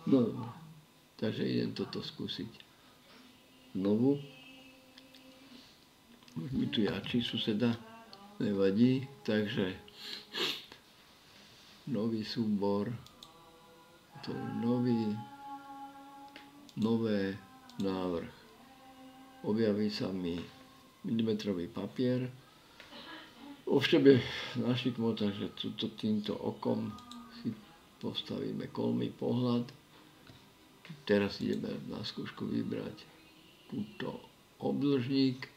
No, takže idem toto skúsiť znovu. Už mi tu jačí suseda, nevadí, takže nový súbor, to je nové návrh. Objaví sa mi milimetrový papier. Ovštebe našikmo, takže týmto okom si postavíme kolmý pohľad. Teraz ideme na skúšku vybrať túto obdĺžník.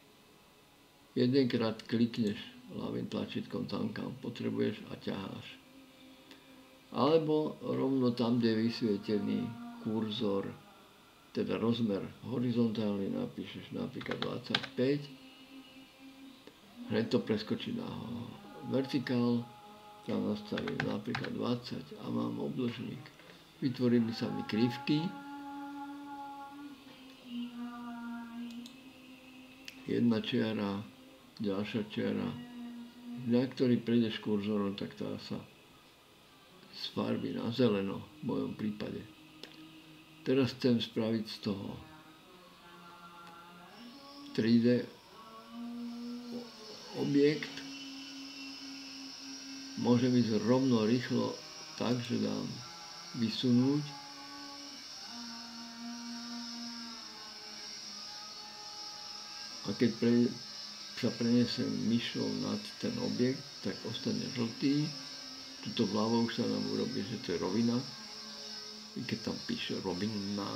Jedenkrát klikneš ľavým tlačítkom tam, kam potrebuješ a ťaháš. Alebo rovno tam, kde je vysvietený kurzor, teda rozmer horizontálny, napíšeš napríklad 25. Hneď to preskočí na vertikál, tam nastavím napríklad 20 a mám obdĺžník. Vytvorili sa mi krivky. Jedna čiara, ďalšia čiara. Na ktorý prejdeš kurzorom, tak tá sa sfarbí na zeleno v mojom prípade. Teraz chcem spraviť z toho 3D objekt. Môžem ísť rovno rýchlo tak, že dám vysunúť. A keď sa prenesem myšou nad ten objekt, tak ostane žltý. Tuto vľavo už sa nám urobí, že to je rovina. I keď tam píše rovina.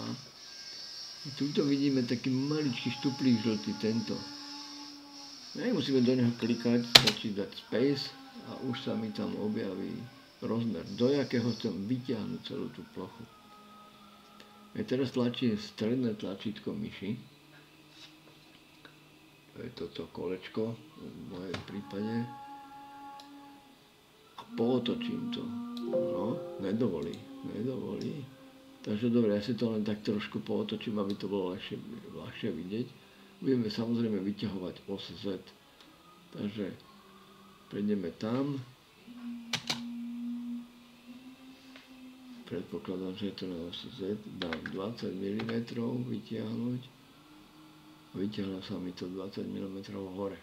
A tuto vidíme taký maličký štuplík žltý, tento. Nemusíme do neho klikať, stačí dať space a už sa mi tam objaví rozmer, do jakého chcem vyťahnuť celú tú plochu. Ja teraz tlačím stredné tlačítko myši. To je toto kolečko v mojom prípade. A pootočím to. No, nedovolí. Takže dobre, ja si to len tak trošku pootočím, aby to bolo ľahšie vidieť. Budeme samozrejme vyťahovať os Z. Takže prejdeme tam. Predpokladám, že je to na osi Z. Dám 20 mm vytiahnuť. Vytiahlo sa mi to 20 mm hore.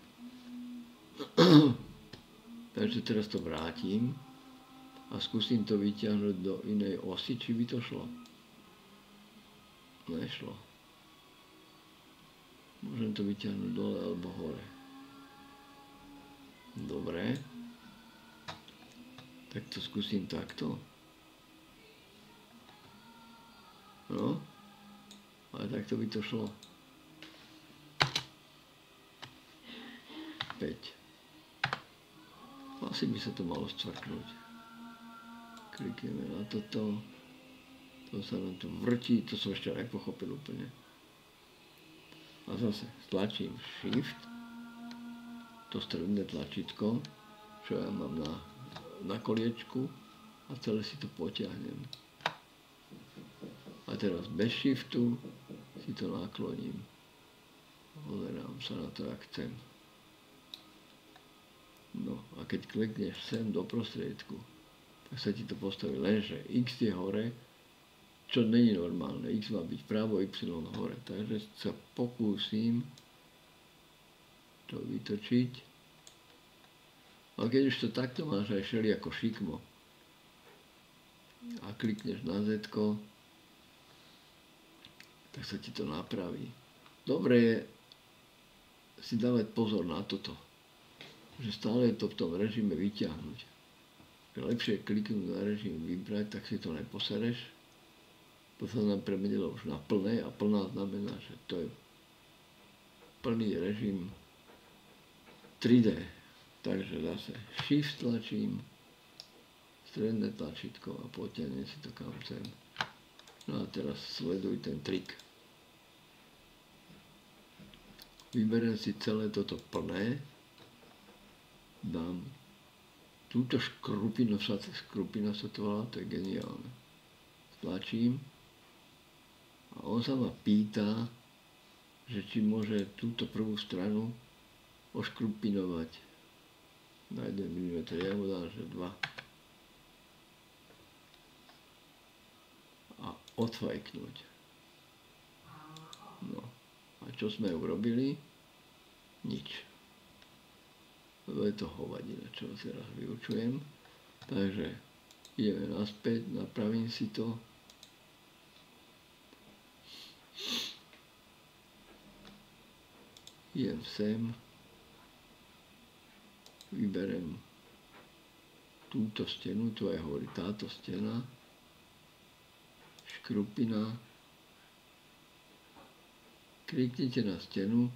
Takže teraz to vrátim a skúsim to vytiahnuť do inej osy, či by to šlo. Nešlo. Môžem to vytiahnuť dole alebo hore. Dobre. Tak to skúsim takto. No. Ale takto by to šlo. 5. Asi by sa to malo scvrknúť. Klikneme na toto. To sa nám tu vrtí. To som ešte nepochopil úplne. A zase stlačím Shift, to stredné tlačítko, čo ja mám na koliečku a celé si to potiahnem. A teraz bez Shiftu si to nakloním. Pozerám sa na to, jak chcem. No a keď klikneš sem do prostriedku, tak sa ti to postaví, lenže X je hore, čo není normálne. X má byť vpravo, Y hore. Takže sa pokúsim to vytočiť. A keď už to takto máš aj všelijako šikmo a klikneš na Z, tak sa ti to napraví. Dobre je si dávať pozor na toto, že stále je to v tom režime vyťahnuť. Lepšie kliknúť na režim vybrať, tak si to neposereš. To sa nám premenilo už na plné a plná znamená, že to je plný režim 3D. Takže zase Shift tlačím, stredné tlačítko a potiahnem si to kam chcem. No a teraz sleduj ten trik. Vyberiem si celé toto plné, dám túto škrupina sa to volá, to je geniálne. Stlačím. A on sa ma pýta, že či môže túto prvú stranu oškrupinovať na 1 mm. Ja mu dám, že 2. A odfajknúť. No. A čo sme urobili? Nič. Lebo je to hovadina, čo teraz vyučujem. Takže ideme naspäť, napravím si to. Idem sem. Vyberem túto stenu, tu aj hovorí táto stena. Škrupina. Kliknite na stenu,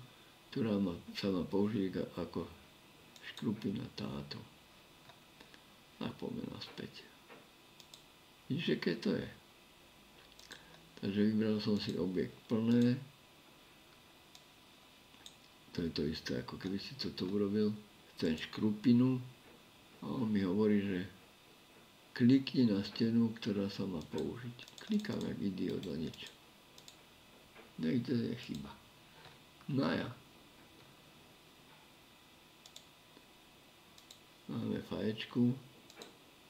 ktorá sa má použiť ako škrupina táto. A poďme naspäť. Vidíš, aké to je? Takže vybral som si objekt plné. To je to isté, ako keby si toto urobil. Chcem škrupinu. A on mi hovorí, že klikni na stenu, ktorá sa má použiť. Klikám jak idiot a nič. Niekde je chyba. No ja. Máme faječku.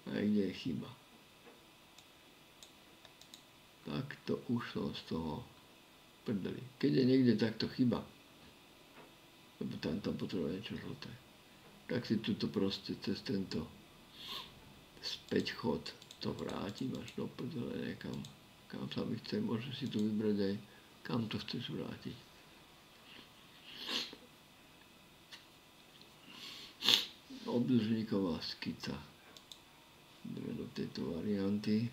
A kde je chyba. Tak to už som z toho prdeli. Keď je niekde takto chyba, lebo tam potrebuje niečo žlté, tak si tuto proste cez tento späť chod to vrátim až do prdele niekam. Kam sa mi chce, môžeš si tu vybrať aj kam to chceš vrátiť. Obdĺžníková skica. Ideme do tejto varianty.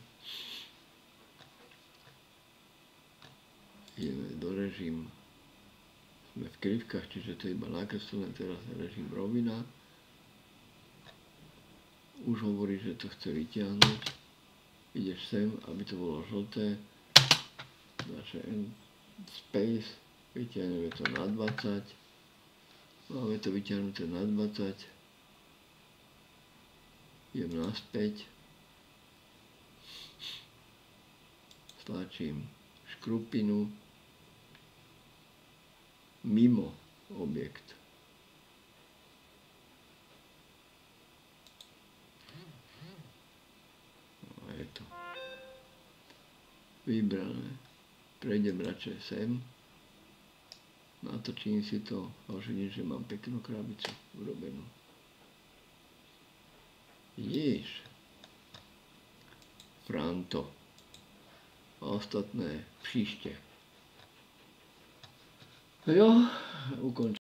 Ideme do režim. Sme v krivkách, čiže to je iba nakreslené, teraz je režim rovina. Už hovorí, že to chce vyťahnuť. Ideš sem, aby to bolo žlté. Dáš space, vyťahneme to na 20. Máme to vyťahnuté na 20. Idem naspäť. Stlačím škrupinu mimo objekt. A je to vybrané. Prejdem radšej sem. Natočím si to a už vidím, že mám peknú krabicu urobenú. Vidíš? Franto. A ostatné příště. Jo, ukončím.